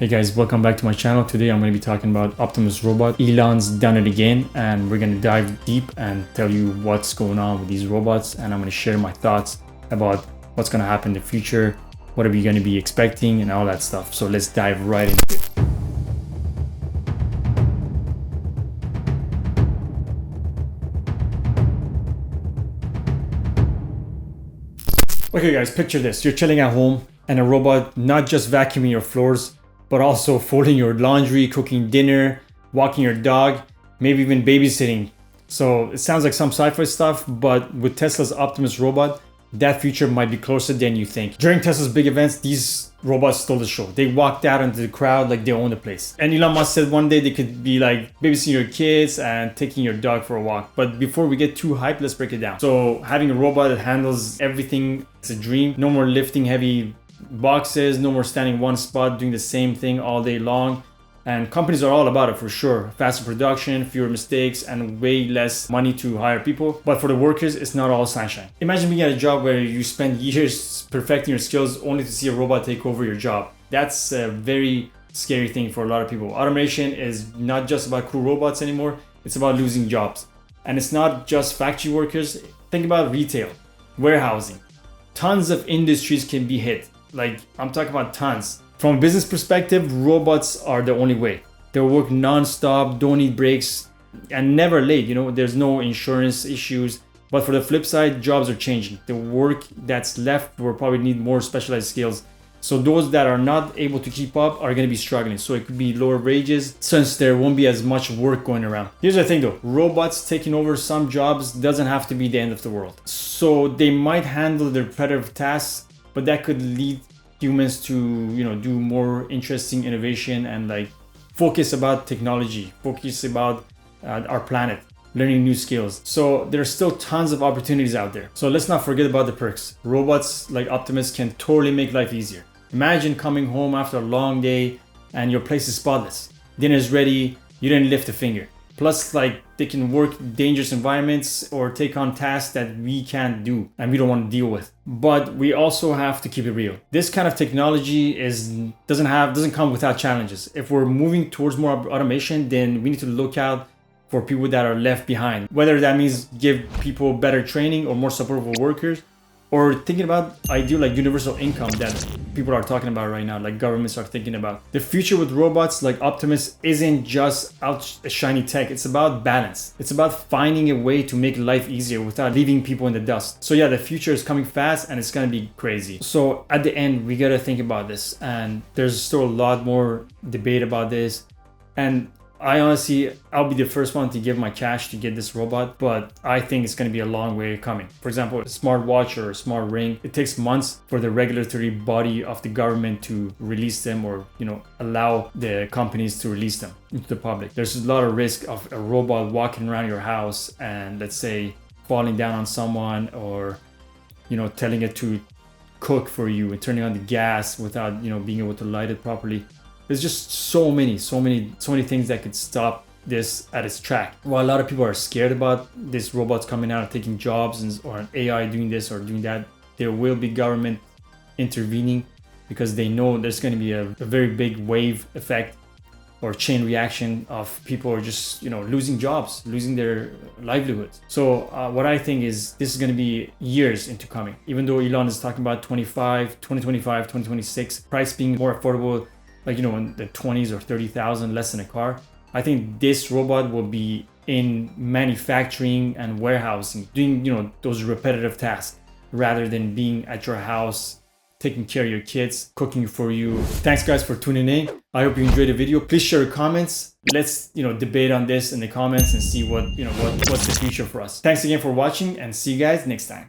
Hey guys, welcome back to my channel. Today I'm going to be talking about Optimus robot. Elon's done it again, and we're going to dive deep and tell you what's going on with these robots, and I'm going to share my thoughts about what's going to happen in the future, what are we going to be expecting, and all that stuff. So let's dive right into it. Okay guys, picture this. You're chilling at home and a robot not just vacuuming your floors, but also folding your laundry, cooking dinner, walking your dog, maybe even babysitting. So it sounds like some sci-fi stuff, but with Tesla's Optimus robot, that future might be closer than you think. During Tesla's big events, these robots stole the show. They walked out into the crowd like they own the place. And Elon Musk said one day they could be like babysitting your kids and taking your dog for a walk. But before we get too hyped, let's break it down. So having a robot that handles everything is a dream. No more lifting heavy boxes, no more standing one spot doing the same thing all day long. And companies are all about it for sure. Faster production, fewer mistakes, and way less money to hire people. But for the workers, it's not all sunshine. Imagine being at a job where you spend years perfecting your skills only to see a robot take over your job. That's a very scary thing for a lot of people. Automation is not just about cool robots anymore. It's about losing jobs. And it's not just factory workers. Think about retail, warehousing. Tons of industries can be hit. Like, I'm talking about tons. From a business perspective, robots are the only way. They'll work non-stop, don't need breaks, and never late. You know, there's no insurance issues. But for the flip side, jobs are changing. The work that's left will probably need more specialized skills. So those that are not able to keep up are going to be struggling. So it could be lower wages since there won't be as much work going around. Here's the thing though, robots taking over some jobs doesn't have to be the end of the world. So they might handle the repetitive tasks, but that could lead humans to, do more interesting innovation and like focus about technology, focus about our planet, learning new skills. So there's still tons of opportunities out there. So let's not forget about the perks. Robots like Optimus can totally make life easier. Imagine coming home after a long day and your place is spotless. Dinner's ready, you didn't lift a finger. Plus, like, they can work dangerous environments or take on tasks that we can't do and we don't want to deal with. But we also have to keep it real. This kind of technology doesn't come without challenges. If we're moving towards more automation, then we need to look out for people that are left behind. Whether that means give people better training or more support for workers, or thinking about ideal like universal income that people are talking about right now, like governments are thinking about. The future with robots like Optimus isn't just shiny tech, it's about balance. It's about finding a way to make life easier without leaving people in the dust. So yeah, the future is coming fast and it's gonna be crazy. So at the end, we gotta think about this, and there's still a lot more debate about this. And I'll be the first one to give my cash to get this robot, but I think it's going to be a long way coming. For example, a smart watch or a smart ring, it takes months for the regulatory body of the government to release them or, allow the companies to release them into the public. There's a lot of risk of a robot walking around your house and let's say falling down on someone or, telling it to cook for you and turning on the gas without, being able to light it properly. There's just so many things that could stop this at its track. While a lot of people are scared about these robots coming out and taking jobs or an AI doing this or doing that, there will be government intervening because they know there's going to be a very big wave effect or chain reaction of people are just, losing jobs, losing their livelihoods. So what I think is this is going to be years into coming. Even though Elon is talking about 2025, 2026, price being more affordable, like, in the 20s or 30,000, less than a car. I think this robot will be in manufacturing and warehousing, doing, those repetitive tasks rather than being at your house, taking care of your kids, cooking for you. Thanks guys for tuning in. I hope you enjoyed the video. Please share your comments. Let's, debate on this in the comments and see what's the future for us. Thanks again for watching and see you guys next time.